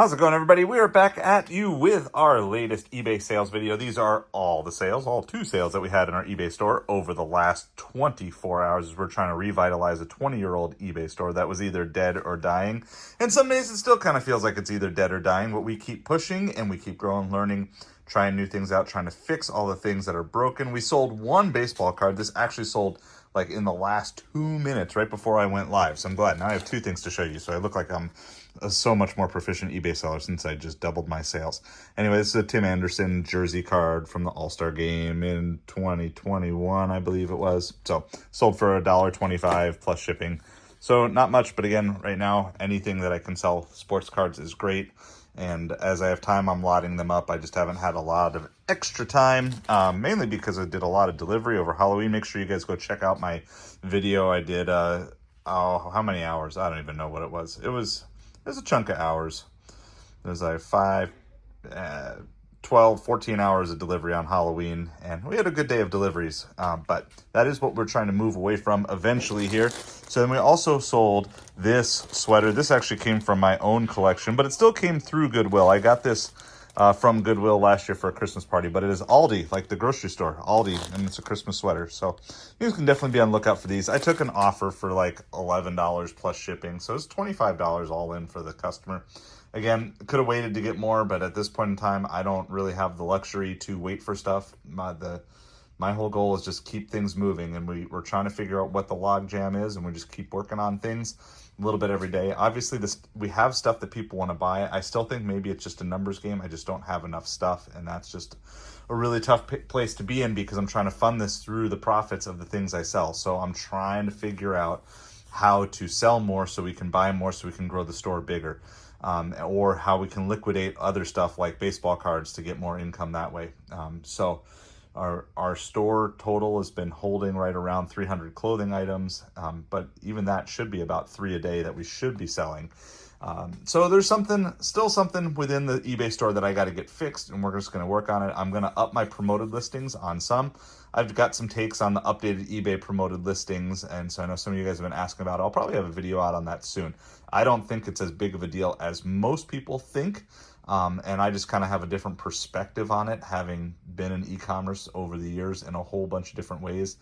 How's it going, everybody? We are back at you with our latest eBay sales video. These are all the sales, all 2 sales that we had in our eBay store over the last 24 hours. We're trying to revitalize a 20-year-old eBay store that was either dead or dying. And some days it still kind of feels like it's either dead or dying, but we keep pushing and we keep growing, learning, trying new things out, trying to fix all the things that are broken. We sold 1 baseball card. This actually sold like in the last 2 minutes right before I went live. So I'm glad. Now I have 2 things to show you. So I look like I'm a so much more proficient eBay seller since I just doubled my sales. Anyway, this is a Tim Anderson jersey card from the All-Star game in 2021, I believe it was. So sold for $1.25 plus shipping. So not much, but again, right now, anything that I can sell sports cards is great. And as I have time, I'm lotting them up. I just haven't had a lot of extra time, mainly because I did a lot of delivery over Halloween. Make sure you guys go check out my video. I did, how many hours? I don't even know what it was. It was a chunk of hours. It was like 12, 14 hours of delivery on Halloween, and we had a good day of deliveries, but that is what we're trying to move away from eventually here. So then we also sold this sweater. This actually came from my own collection, but it still came through Goodwill. I got this from Goodwill last year for a Christmas party, but it is Aldi, like the grocery store, Aldi, and it's a Christmas sweater. So you can definitely be on the lookout for these. I took an offer for like $11 plus shipping, so it's $25 all in for the customer. Again, could have waited to get more, but at this point in time, I don't really have the luxury to wait for stuff. My whole goal is just keep things moving, and we're trying to figure out what the log jam is, and we just keep working on things a little bit every day. Obviously, we have stuff that people want to buy. I still think maybe it's just a numbers game. I just don't have enough stuff, and that's just a really tough place to be in because I'm trying to fund this through the profits of the things I sell. So I'm trying to figure out how to sell more so we can buy more so we can grow the store bigger. Or how we can liquidate other stuff like baseball cards to get more income that way. So our store total has been holding right around 300 clothing items, but even that should be about 3 a day that we should be selling. So there's still something within the eBay store that I got to get fixed, and we're just going to work on it. I'm going to up my promoted listings on some. I've got some takes on the updated eBay promoted listings, and so I know some of you guys have been asking about it. I'll probably have a video out on that soon. I don't think it's as big of a deal as most people think, and I just kind of have a different perspective on it, having been in e-commerce over the years in a whole bunch of different ways.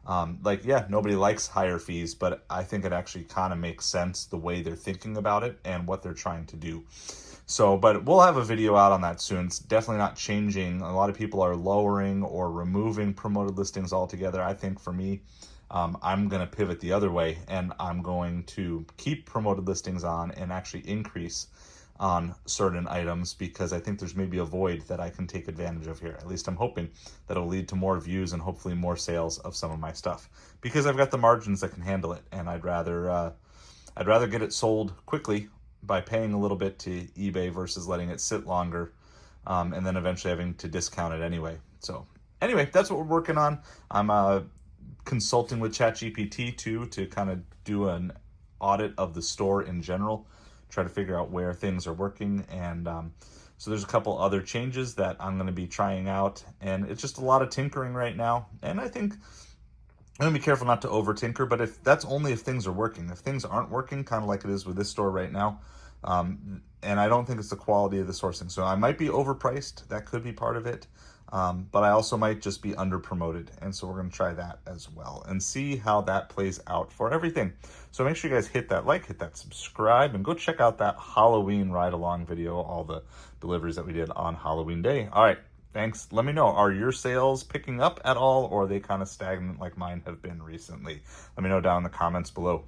Nobody likes higher fees, but I think it actually kind of makes sense the way they're thinking about it and what they're trying to do. So, but we'll have a video out on that soon. It's definitely not changing. A lot of people are lowering or removing promoted listings altogether. I think for me, I'm going to pivot the other way, and I'm going to keep promoted listings on and actually increase on certain items because I think there's maybe a void that I can take advantage of here. At least I'm hoping that it'll lead to more views and hopefully more sales of some of my stuff because I've got the margins that can handle it, and I'd rather get it sold quickly by paying a little bit to eBay versus letting it sit longer, and then eventually having to discount it anyway. So anyway, that's what we're working on. I'm consulting with ChatGPT too to kind of do an audit of the store in general, try to figure out where things are working, and so there's a couple other changes that I'm going to be trying out, and it's just a lot of tinkering right now, and I think I'm going to be careful not to over tinker, but that's only if things are working. If things aren't working, kind of like it is with this store right now, and I don't think it's the quality of the sourcing. So I might be overpriced. That could be part of it. But I also might just be under promoted. And so we're going to try that as well and see how that plays out for everything. So make sure you guys hit that like, hit that subscribe, and go check out that Halloween ride along video, all the deliveries that we did on Halloween day. All right. Thanks. Let me know, are your sales picking up at all, or are they kind of stagnant like mine have been recently? Let me know down in the comments below.